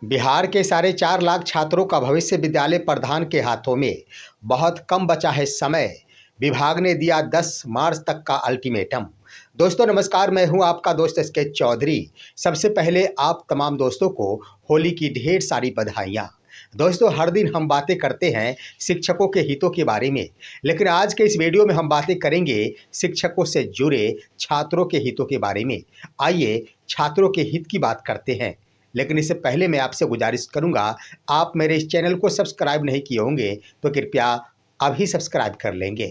बिहार के 4.5 लाख छात्रों का भविष्य विद्यालय प्रधान के हाथों में। बहुत कम बचा है समय। विभाग ने दिया 10 मार्च तक का अल्टीमेटम। दोस्तों नमस्कार, मैं हूं आपका दोस्त एसके चौधरी। सबसे पहले आप तमाम दोस्तों को होली की ढेर सारी बधाइयाँ। दोस्तों हर दिन हम बातें करते हैं शिक्षकों के हितों के बारे में, लेकिन आज के इस वीडियो में हम बातें करेंगे शिक्षकों से जुड़े छात्रों के हितों के बारे में। आइए छात्रों के हित की बात करते हैं, लेकिन इससे पहले मैं आपसे गुजारिश करूंगा, आप मेरे इस चैनल को सब्सक्राइब नहीं किए होंगे तो कृपया अभी सब्सक्राइब कर लेंगे।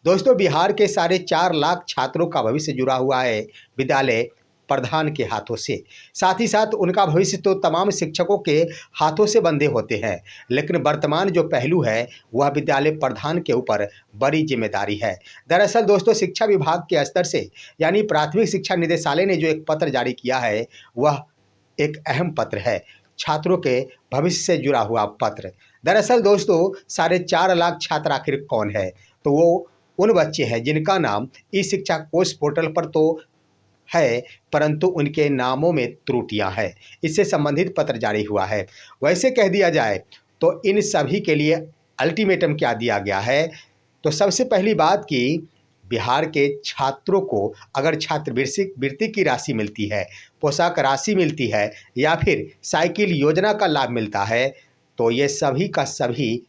दोस्तों बिहार के 4.5 लाख छात्रों का भविष्य जुड़ा हुआ है विद्यालय प्रधान के हाथों से। साथ ही साथ उनका भविष्य तो तमाम शिक्षकों के हाथों से बंधे होते हैं, लेकिन वर्तमान जो पहलू है वह विद्यालय प्रधान के ऊपर बड़ी जिम्मेदारी है। दरअसल दोस्तों शिक्षा विभाग के स्तर से यानी प्राथमिक शिक्षा निदेशालय ने जो एक पत्र जारी किया है वह एक अहम पत्र है, छात्रों के भविष्य से जुड़ा हुआ पत्र। दरअसल दोस्तों 4.5 लाख छात्र आखिर कौन है? तो वो उन बच्चे हैं जिनका नाम ई शिक्षा कोष पोर्टल पर तो है, परंतु उनके नामों में त्रुटियां हैं। इससे संबंधित पत्र जारी हुआ है। वैसे कह दिया जाए तो इन सभी के लिए अल्टीमेटम क्या दिया गया है? तो सबसे पहली बात कि बिहार के छात्रों को अगर छात्रवृत्ति की राशि मिलती है, पोशाक राशि मिलती है या फिर साइकिल योजना का लाभ मिलता है, तो ये सभी का सभी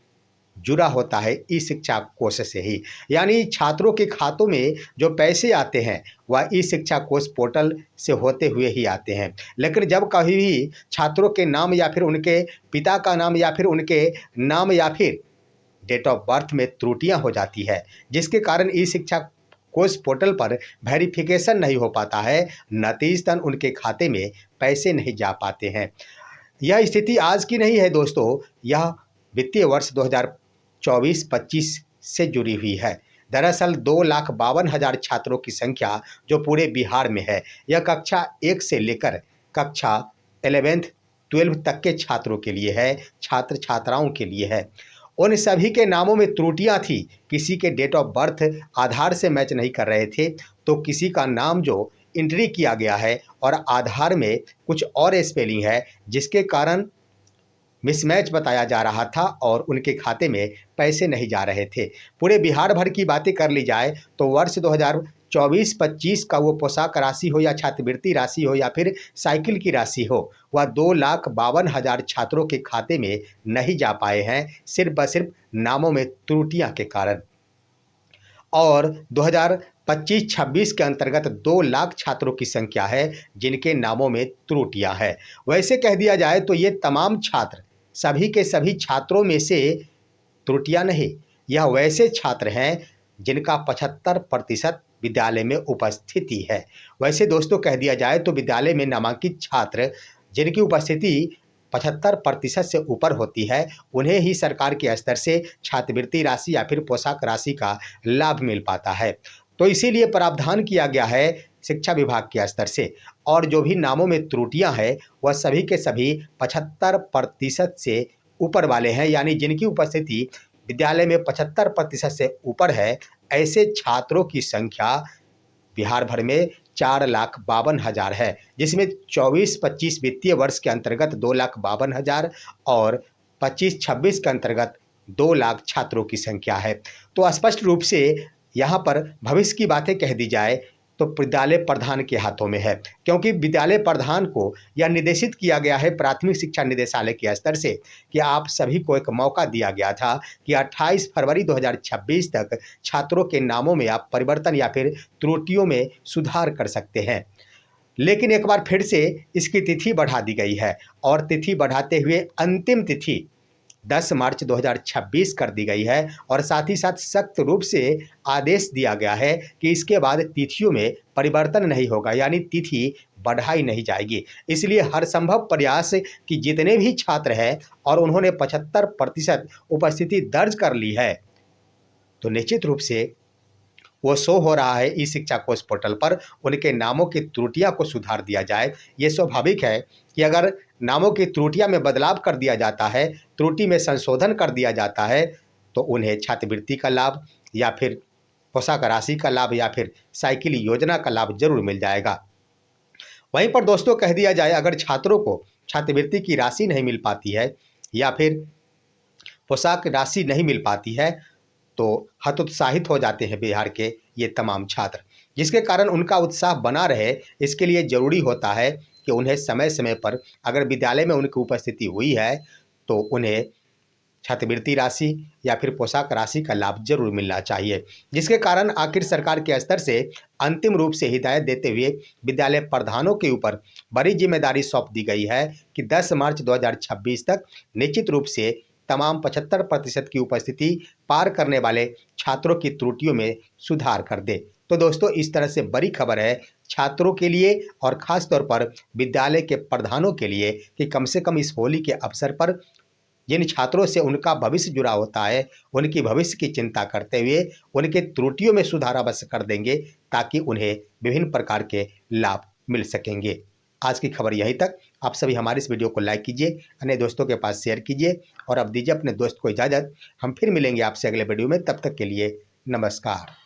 जुड़ा होता है ई शिक्षा कोष से ही। यानी छात्रों के खातों में जो पैसे आते हैं वह ई शिक्षा कोष पोर्टल से होते हुए ही आते हैं। लेकिन जब कभी भी छात्रों के नाम या फिर उनके पिता का नाम या फिर उनके नाम या फिर डेट ऑफ बर्थ में त्रुटियां हो जाती है, जिसके कारण ई शिक्षा कोष पोर्टल पर वेरिफिकेशन नहीं हो पाता है, नतीजतन उनके खाते में पैसे नहीं जा पाते हैं। यह स्थिति आज की नहीं है दोस्तों, यह वित्तीय वर्ष 2024-25 से जुड़ी हुई है। दरअसल 2,52,000 छात्रों की संख्या जो पूरे बिहार में है, यह कक्षा 1 से लेकर कक्षा 11th 12 तक के छात्रों के लिए है, छात्र छात्राओं के लिए है। उन सभी के नामों में त्रुटियां थी। किसी के डेट ऑफ बर्थ आधार से मैच नहीं कर रहे थे, तो किसी का नाम जो एंट्री किया गया है और आधार में कुछ और स्पेलिंग है, जिसके कारण मिसमैच बताया जा रहा था और उनके खाते में पैसे नहीं जा रहे थे। पूरे बिहार भर की बातें कर ली जाए तो वर्ष 2024-25 का वो पोशाक राशि हो या छात्रवृत्ति राशि हो या फिर साइकिल की राशि हो, वह 2,52,000 छात्रों के खाते में नहीं जा पाए हैं, सिर्फ व सिर्फ नामों में त्रुटियां के कारण। और 2025-26 के अंतर्गत 2 लाख छात्रों की संख्या है जिनके नामों में त्रुटियां हैं। वैसे कह दिया जाए तो ये तमाम छात्र सभी के सभी छात्रों में से त्रुटियां नहीं, यह वैसे छात्र हैं जिनका 75% विद्यालय में उपस्थिति है। वैसे दोस्तों कह दिया जाए तो विद्यालय में नामांकित छात्र जिनकी उपस्थिति 75% से ऊपर होती है, उन्हें ही सरकार के स्तर से छात्रवृत्ति राशि या फिर पोशाक राशि का लाभ मिल पाता है। तो इसीलिए प्रावधान किया गया है शिक्षा विभाग के स्तर से, और जो भी नामों में त्रुटियां हैं वह सभी के सभी 75% से ऊपर वाले हैं, यानी जिनकी उपस्थिति विद्यालय में 75% से ऊपर है, ऐसे छात्रों की संख्या बिहार भर में 4,52,000 है, जिसमें 24-25 वित्तीय वर्ष के अंतर्गत 2,52,000 और 25-26 के अंतर्गत 2 लाख छात्रों की संख्या है। तो स्पष्ट रूप से यहाँ पर भविष्य की बातें कह दी जाए तो विद्यालय प्रधान के हाथों में है, क्योंकि विद्यालय प्रधान को यह निर्देशित किया गया है प्राथमिक शिक्षा निदेशालय के स्तर से कि आप सभी को एक मौका दिया गया था कि 28 फरवरी 2026 तक छात्रों के नामों में आप परिवर्तन या फिर त्रुटियों में सुधार कर सकते हैं। लेकिन एक बार फिर से इसकी तिथि बढ़ा दी गई है और तिथि बढ़ाते हुए अंतिम तिथि 10 मार्च 2026 कर दी गई है, और साथ ही साथ सख्त रूप से आदेश दिया गया है कि इसके बाद तिथियों में परिवर्तन नहीं होगा, यानी तिथि बढ़ाई नहीं जाएगी। इसलिए हर संभव प्रयास कि जितने भी छात्र हैं और उन्होंने 75% उपस्थिति दर्ज कर ली है, तो निश्चित रूप से वो शो हो रहा है ई शिक्षा कोष पोर्टल पर, उनके नामों की त्रुटियां को सुधार दिया जाए। ये स्वाभाविक है कि अगर नामों की त्रुटियां में बदलाव कर दिया जाता है, त्रुटि में संशोधन कर दिया जाता है, तो उन्हें छात्रवृत्ति का लाभ या फिर पोशाक राशि का लाभ या फिर साइकिल योजना का लाभ जरूर मिल जाएगा। वहीं पर दोस्तों कह दिया जाए, अगर छात्रों को छात्रवृत्ति की राशि नहीं मिल पाती है या फिर पोशाक राशि नहीं मिल पाती है तो हतोत्साहित हो जाते हैं बिहार के ये तमाम छात्र, जिसके कारण उनका उत्साह बना रहे इसके लिए ज़रूरी होता है कि उन्हें समय समय पर अगर विद्यालय में उनकी उपस्थिति हुई है तो उन्हें छात्रवृत्ति राशि या फिर पोशाक राशि का लाभ जरूर मिलना चाहिए, जिसके कारण आखिर सरकार के स्तर से अंतिम रूप से हिदायत देते हुए विद्यालय प्रधानों के ऊपर बड़ी जिम्मेदारी सौंप दी गई है कि 10 मार्च 2026 तक निश्चित रूप से तमाम 75% की उपस्थिति पार करने वाले छात्रों की त्रुटियों में सुधार कर दे। तो दोस्तों, इस तरह से बड़ी खबर है छात्रों के लिए और ख़ास तौर पर विद्यालय के प्रधानों के लिए कि कम से कम इस होली के अवसर पर जिन छात्रों से उनका भविष्य जुड़ा होता है, उनकी भविष्य की चिंता करते हुए उनके त्रुटियों में सुधार अवश्य कर देंगे ताकि उन्हें विभिन्न प्रकार के लाभ मिल सकेंगे। आज की खबर यहीं तक। आप सभी हमारे इस वीडियो को लाइक कीजिए, अन्य दोस्तों के पास शेयर कीजिए और अब दीजिए अपने दोस्त को इजाज़त। हम फिर मिलेंगे आपसे अगले वीडियो में, तब तक के लिए नमस्कार।